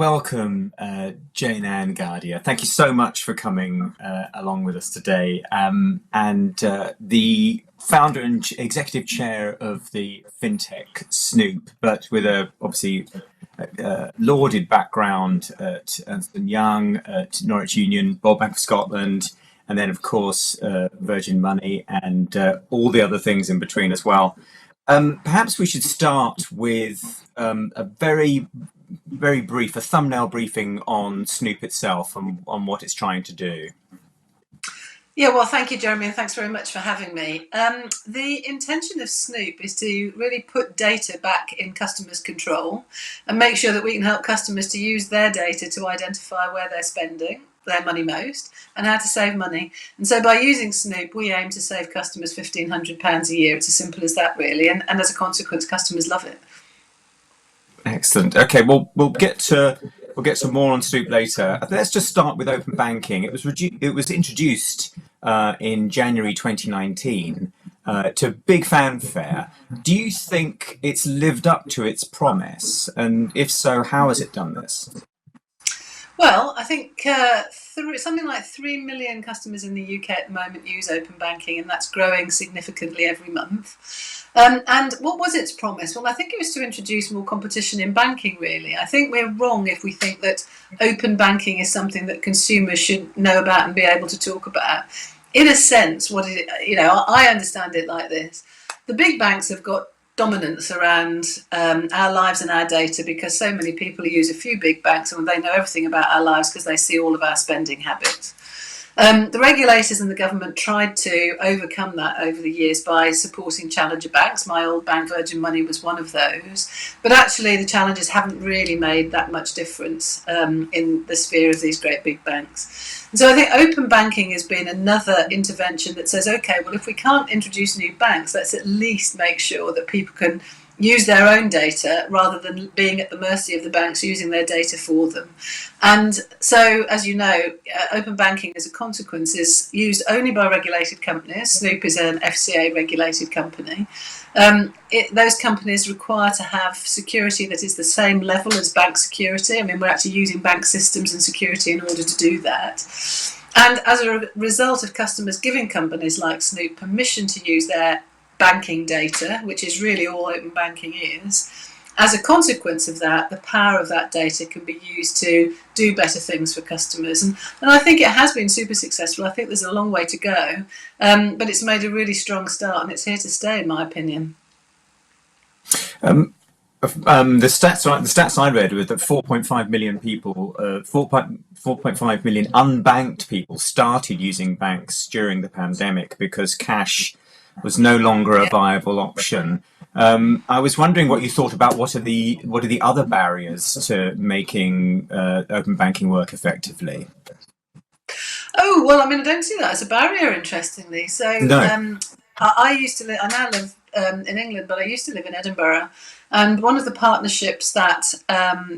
welcome, Jayne-Anne Ghadia. Thank you so much for coming along with us today. The founder and executive chair of the fintech Snoop, but with a obviously lauded background at Ernst & Young, at Norwich Union, Royal Bank of Scotland, and then of course Virgin Money and all the other things in between as well. Perhaps we should start with a very brief, a thumbnail briefing on Snoop itself and on what it's trying to do. Yeah, well, thank you, Jeremy, and thanks very much for having me. The intention of Snoop is to really put data back in customers' control and make sure that we can help customers to use their data to identify where they're spending their money most and how to save money. And so by using Snoop, we aim to save customers £1,500 a year. It's as simple as that, really. And as a consequence, customers love it. Excellent. Okay, well, we'll get to more on Snoop later. Let's just start with open banking. It was introduced in January 2019 to big fanfare. Do you think it's lived up to its promise? And if so, how has it done this? Well, I think something like 3 million customers in the UK at the moment use open banking, and that's growing significantly every month. And what was its promise? Well, I think it was to introduce more competition in banking, really. I think we're wrong if we think that open banking is something that consumers should know about and be able to talk about. In a sense, I understand it like this. The big banks have got dominance around our lives and our data because so many people use a few big banks and they know everything about our lives because they see all of our spending habits. The regulators and the government tried to overcome that over the years by supporting challenger banks. My old bank, Virgin Money, was one of those. But actually, the challengers haven't really made that much difference in the sphere of these great big banks. And so I think open banking has been another intervention that says, OK, well, if we can't introduce new banks, let's at least make sure that people can use their own data rather than being at the mercy of the banks using their data for them. And so, as you know, open banking as a consequence is used only by regulated companies. Snoop is an FCA regulated company. Those companies require to have security that is the same level as bank security. I mean, we're actually using bank systems and security in order to do that. And as a result of customers giving companies like Snoop permission to use their banking data, which is really all open banking is, as a consequence of that, the power of that data can be used to do better things for customers. And I think it has been super successful. I think there's a long way to go, but it's made a really strong start and it's here to stay, in my opinion. The stats I read were that 4.5 million people, 4.5 million unbanked people started using banks during the pandemic because cash was no longer a viable option. I was wondering what you thought about what are the other barriers to making open banking work effectively? Oh, well, I mean, I don't see that as a barrier, interestingly. So no. I now live in England, but I used to live in Edinburgh. And one of the partnerships that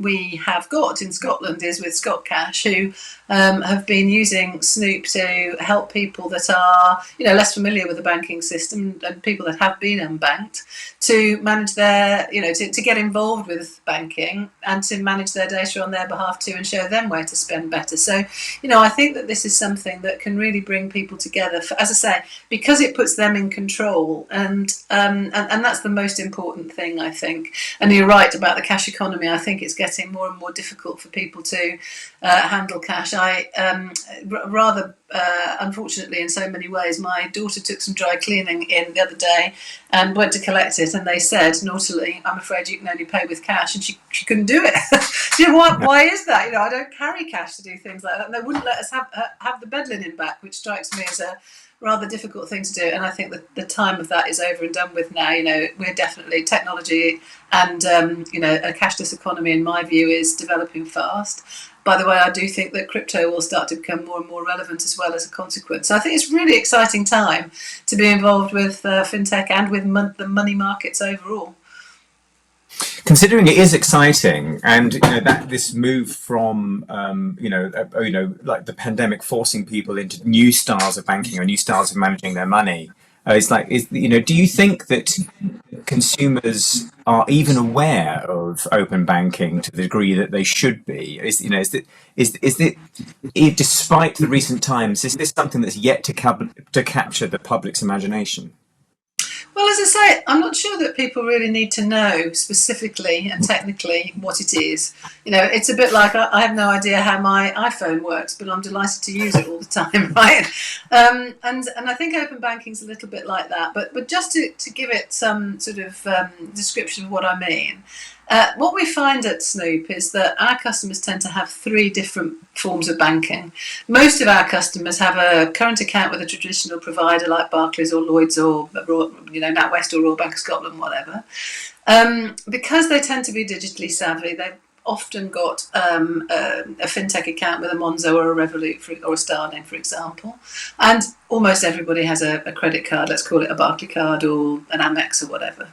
we have got in Scotland is with Scotcash, who have been using Snoop to help people that are, less familiar with the banking system and people that have been unbanked to manage their, to get involved with banking and to manage their data on their behalf too and show them where to spend better. So, I think that this is something that can really bring people together, as I say, because it puts them in control. And that's the most important thing, I think. And you're right about the cash economy. I think it's getting more and more difficult for people to handle cash. Unfortunately, in so many ways, my daughter took some dry cleaning in the other day and went to collect it, and they said naughtily, "I'm afraid you can only pay with cash," and she couldn't do it. Why is that? I don't carry cash to do things like that, and they wouldn't let us have the bed linen back, which strikes me as a rather difficult thing to do. And I think that the time of that is over and done with now. We're definitely technology and a cashless economy, in my view, is developing fast. By the way, I do think that crypto will start to become more and more relevant as well as a consequence. So I think it's a really exciting time to be involved with fintech and with the money markets overall. Considering it is exciting, and that this move from like the pandemic forcing people into new styles of banking or new styles of managing their money, It's like, do you think that consumers are even aware of open banking to the degree that they should be? Despite the recent times, is this something that's yet to capture the public's imagination? Well, as I say, I'm not sure that people really need to know specifically and technically what it is. It's a bit like I have no idea how my iPhone works, but I'm delighted to use it all the time, right? And I think open banking is a little bit like that. But just to give it some sort of description of what I mean. What we find at Snoop is that our customers tend to have three different forms of banking. Most of our customers have a current account with a traditional provider like Barclays or Lloyds or NatWest or Royal Bank of Scotland, whatever. Because they tend to be digitally savvy, they've often got a fintech account with a Monzo or a Revolut or a Starling, for example. And almost everybody has a credit card, let's call it a Barclay card or an Amex or whatever.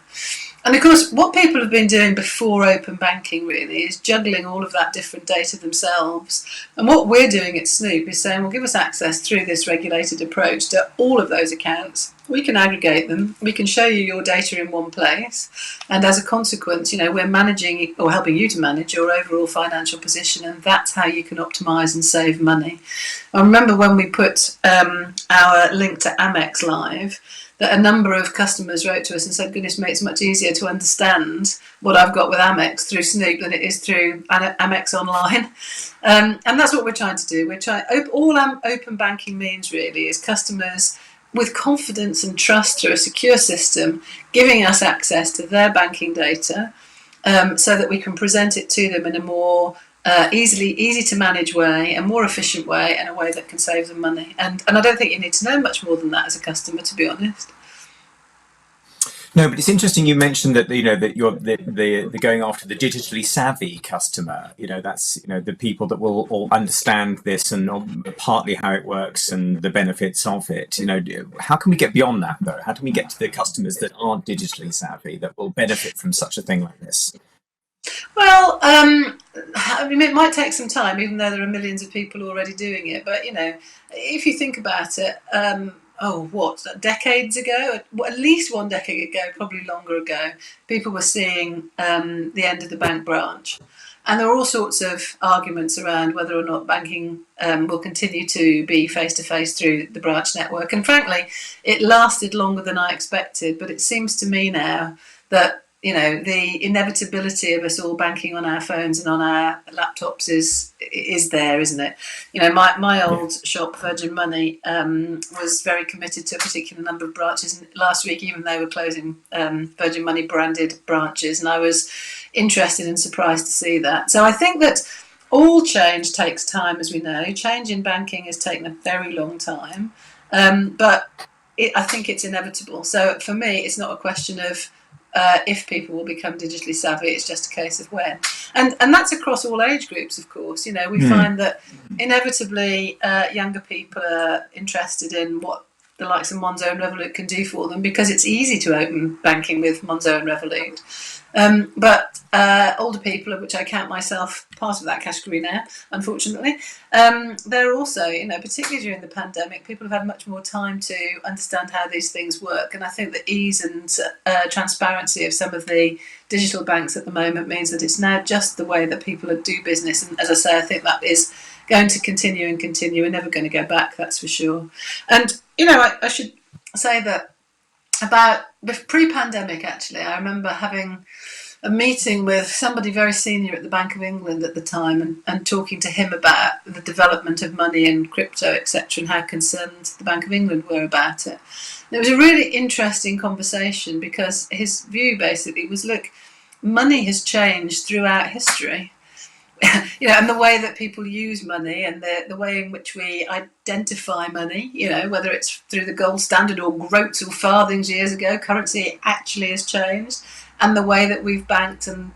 And of course, what people have been doing before open banking really is juggling all of that different data themselves. And what we're doing at Snoop is saying, well, give us access through this regulated approach to all of those accounts. We can aggregate them. We can show you your data in one place. And as a consequence, we're managing or helping you to manage your overall financial position. And that's how you can optimise and save money. I remember when we put our link to Amex live, that a number of customers wrote to us and said, goodness me, it's much easier to understand what I've got with Amex through Snoop than it is through Amex online. And that's what we're trying to do. All open banking means really is customers with confidence and trust through a secure system giving us access to their banking data so that we can present it to them in a more easy to manage way, a more efficient way, and a way that can save them money. And I don't think you need to know much more than that as a customer, to be honest. No, but it's interesting you mentioned that that you're the going after the digitally savvy customer. That's the people that will all understand this and partly how it works and the benefits of it. How can we get beyond that though? How can we get to the customers that aren't digitally savvy that will benefit from such a thing like this? Well, it might take some time, even though there are millions of people already doing it. But if you think about it, decades ago, at least 1 decade ago, probably longer ago, people were seeing the end of the bank branch. And there were all sorts of arguments around whether or not banking will continue to be face-to-face through the branch network. And frankly, it lasted longer than I expected. But it seems to me now that the inevitability of us all banking on our phones and on our laptops is there, isn't it? My old shop, Virgin Money, was very committed to a particular number of branches. And last week, even they were closing Virgin Money branded branches, and I was interested and surprised to see that. So I think that all change takes time, as we know. Change in banking has taken a very long time, but I think it's inevitable. So for me, it's not a question of if people will become digitally savvy, it's just a case of when. And that's across all age groups, of course. We find that inevitably younger people are interested in what the likes of Monzo and Revolut can do for them because it's easy to open banking with Monzo and Revolut. But older people, of which I count myself part of that category now, unfortunately, they're also, particularly during the pandemic, people have had much more time to understand how these things work. And I think the ease and transparency of some of the digital banks at the moment means that it's now just the way that people do business. And as I say, I think that is going to continue and continue. We're never going to go back, that's for sure. And, I should say that about pre-pandemic, actually, I remember having a meeting with somebody very senior at the Bank of England at the time and talking to him about the development of money and crypto, etc., and how concerned the Bank of England were about it. And it was a really interesting conversation because his view basically was, look, money has changed throughout history. And the way that people use money and the way in which we identify money, whether it's through the gold standard or groats or farthings years ago, currency actually has changed. And the way that we've banked and,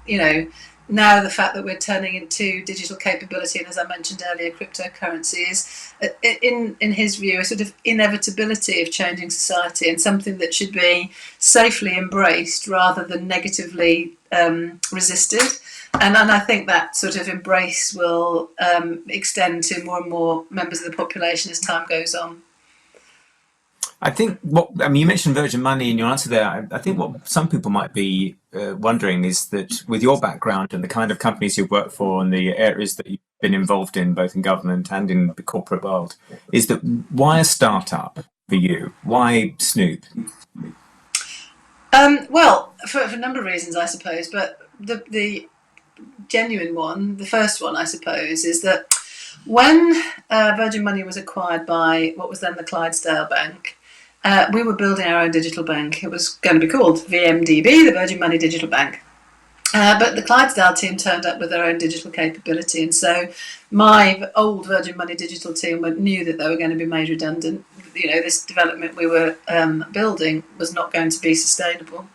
now the fact that we're turning into digital capability and, as I mentioned earlier, cryptocurrency is, in his view, a sort of inevitability of changing society and something that should be safely embraced rather than negatively resisted. And I think that sort of embrace will extend to more and more members of the population as time goes on. I think you mentioned Virgin Money in your answer there. I think what some people might be wondering is that with your background and the kind of companies you've worked for and the areas that you've been involved in, both in government and in the corporate world, is that why a startup for you? Why Snoop? Well, for a number of reasons, I suppose, but the genuine one, the first one, I suppose, is that when Virgin Money was acquired by what was then the Clydesdale Bank, we were building our own digital bank. It was going to be called VMDB, the Virgin Money Digital Bank. But the Clydesdale team turned up with their own digital capability, and so my old Virgin Money digital team knew that they were going to be made redundant. This development we were building was not going to be sustainable.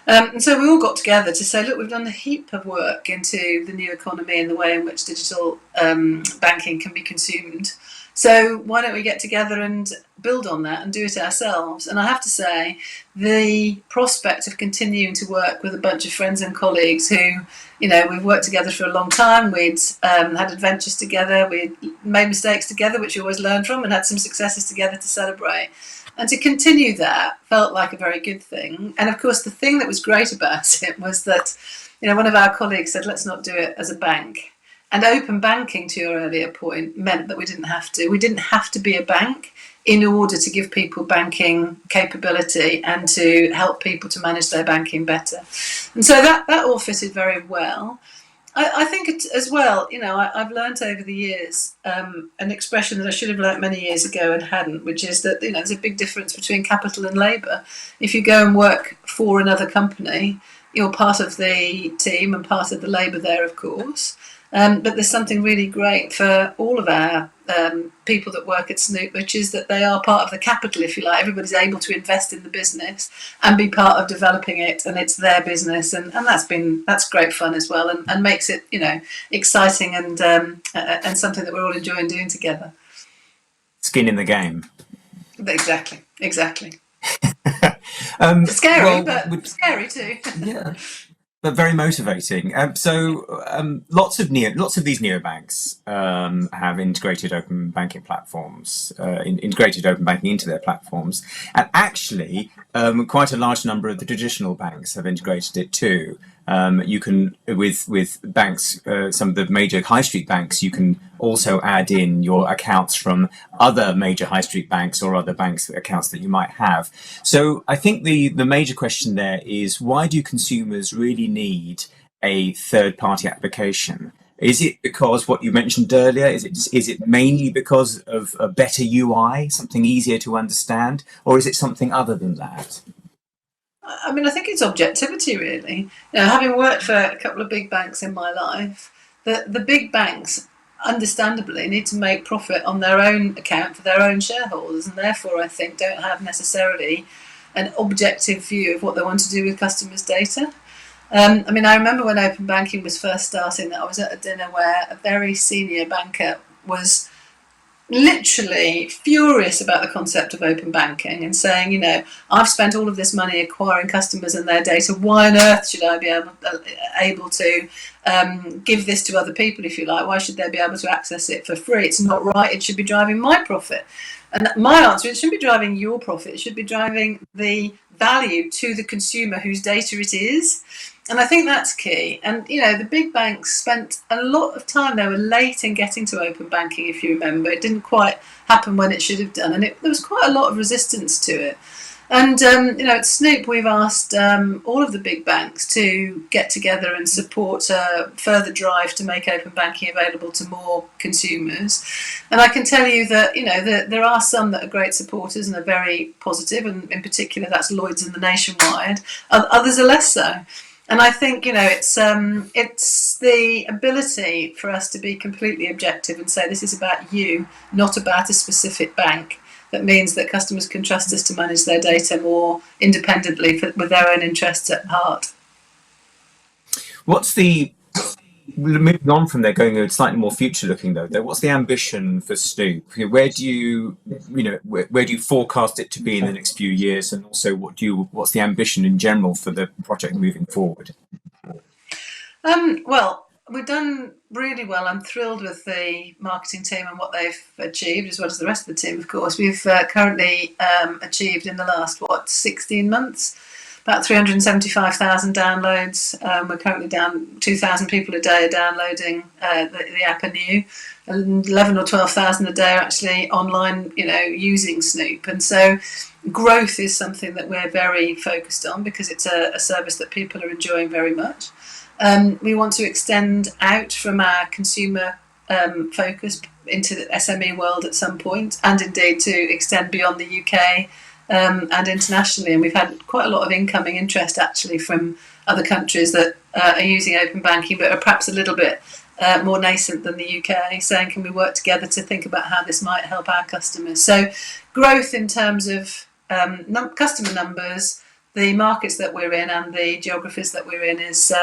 And so we all got together to say, look, we've done a heap of work into the new economy and the way in which digital banking can be consumed. So why don't we get together and build on that and do it ourselves? And I have to say, the prospect of continuing to work with a bunch of friends and colleagues who, we've worked together for a long time, we'd had adventures together, we'd made mistakes together, which you always learn from, and had some successes together to celebrate. And to continue that felt like a very good thing. And of course, the thing that was great about it was that, one of our colleagues said, let's not do it as a bank. And open banking, to your earlier point, meant that we didn't have to. We didn't have to be a bank in order to give people banking capability and to help people to manage their banking better. And so that all fitted very well. I think it, as well, I've learnt over the years an expression that I should have learnt many years ago and hadn't, which is that, there's a big difference between capital and labour. If you go and work for another company, you're part of the team and part of the labour there, of course. But there's something really great for all of our people that work at Snoop, which is that they are part of the capital, if you like. Everybody's able to invest in the business and be part of developing it, and it's their business, and that's great fun as well, and makes it exciting and something that we're all enjoying doing together. Skin in the game. Exactly. Scary, but scary too. Yeah. But very motivating. Lots of these neobanks have integrated open banking platforms, integrated open banking into their platforms, and actually, quite a large number of the traditional banks have integrated it too. You can, with banks, some of the major high street banks, you can also add in your accounts from other major high street banks or other banks accounts that you might have. So I think the major question there is, why do consumers really need a third party application? Is it because what you mentioned earlier, is it mainly because of a better UI, something easier to understand, or is it something other than that? I think it's objectivity, really. Having worked for a couple of big banks in my life, the big banks, understandably, need to make profit on their own account for their own shareholders, and therefore, I think, don't have necessarily an objective view of what they want to do with customers' data. I remember when open banking was first starting, that I was at a dinner where a very senior banker was literally furious about the concept of open banking and saying, I've spent all of this money acquiring customers and their data. Why on earth should I be able to give this to other people, if you like? Why should they be able to access it for free? It's not right. It should be driving my profit. And my answer is, it shouldn't be driving your profit. It should be driving the value to the consumer whose data it is. And I think that's key. And, the big banks spent a lot of time. They were late in getting to open banking, if you remember. It didn't quite happen when it should have done. And there was quite a lot of resistance to it. And, at Snoop, we've asked all of the big banks to get together and support a further drive to make open banking available to more consumers. And I can tell you that, there are some that are great supporters and are very positive, and in particular that's Lloyds and the Nationwide. Others are less so. And I think, it's the ability for us to be completely objective and say this is about you, not about a specific bank, that means that customers can trust us to manage their data more independently with their own interests at heart. Moving on from there, going slightly more future looking though, what's the ambition for Snoop? Where do you forecast it to be in the next few years, and also what's the ambition in general for the project moving forward? Well, We've done really well. I'm thrilled with the marketing team and what they've achieved, as well as the rest of the team, of course. We've currently achieved in the last, 16 months, about 375,000 downloads. We're currently down 2,000 people a day are downloading the app anew. 11 or 12,000 a day are actually online, using Snoop. And so growth is something that we're very focused on because it's a service that people are enjoying very much. We want to extend out from our consumer focus into the SME world at some point, and indeed to extend beyond the UK and internationally. And we've had quite a lot of incoming interest actually from other countries that are using open banking but are perhaps a little bit more nascent than the UK, saying can we work together to think about how this might help our customers. So growth in terms of customer numbers, the markets that we're in and the geographies that we're in is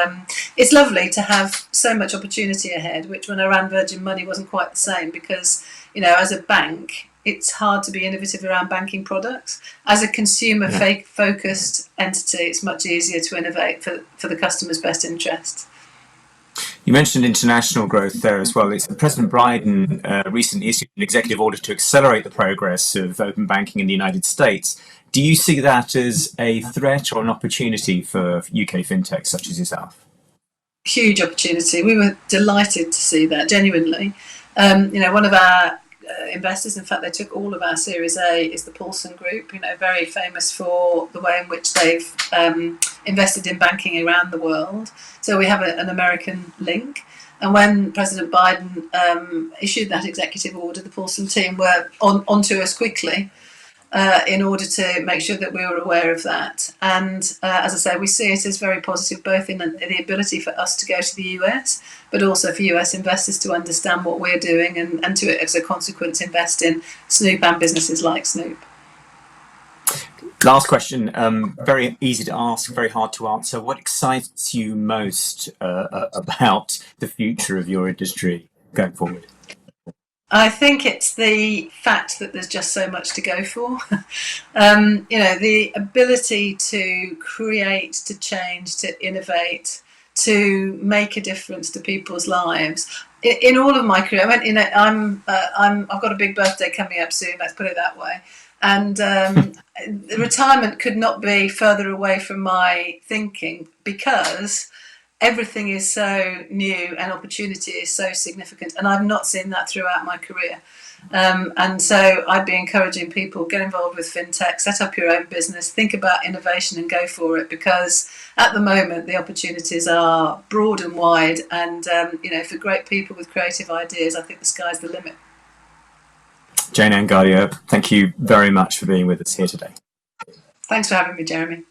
it's lovely to have so much opportunity ahead, which when I ran Virgin Money wasn't quite the same because, as a bank, it's hard to be innovative around banking products. As a consumer focused entity, it's much easier to innovate for the customer's best interest. You mentioned international growth there as well. President Biden recently issued an executive order to accelerate the progress of open banking in the United States. Do you see that as a threat or an opportunity for UK fintechs such as yourself? Huge opportunity. We were delighted to see that, genuinely. One of our investors, in fact, they took all of our Series A, is the Paulson Group, very famous for the way in which they've invested in banking around the world. So we have an American link. And when President Biden issued that executive order, the Paulson team were onto us quickly in order to make sure that we were aware of that. And as I say, we see it as very positive, both in the ability for us to go to the US, but also for US investors to understand what we're doing and to, as a consequence, invest in Snoop and businesses like Snoop. Last question, very easy to ask, very hard to answer. What excites you most about the future of your industry going forward? I think it's the fact that there's just so much to go for. The ability to create, to change, to innovate, to make a difference to people's lives. In all of my career, I've got a big birthday coming up soon. Let's put it that way. And retirement could not be further away from my thinking because everything is so new and opportunity is so significant, and I've not seen that throughout my career. And so I'd be encouraging people, get involved with fintech, set up your own business, think about innovation and go for it, because at the moment the opportunities are broad and wide, and for great people with creative ideas, I think the sky's the limit. Jayne-Anne Ghadia, thank you very much for being with us here today. Thanks for having me, Jeremy.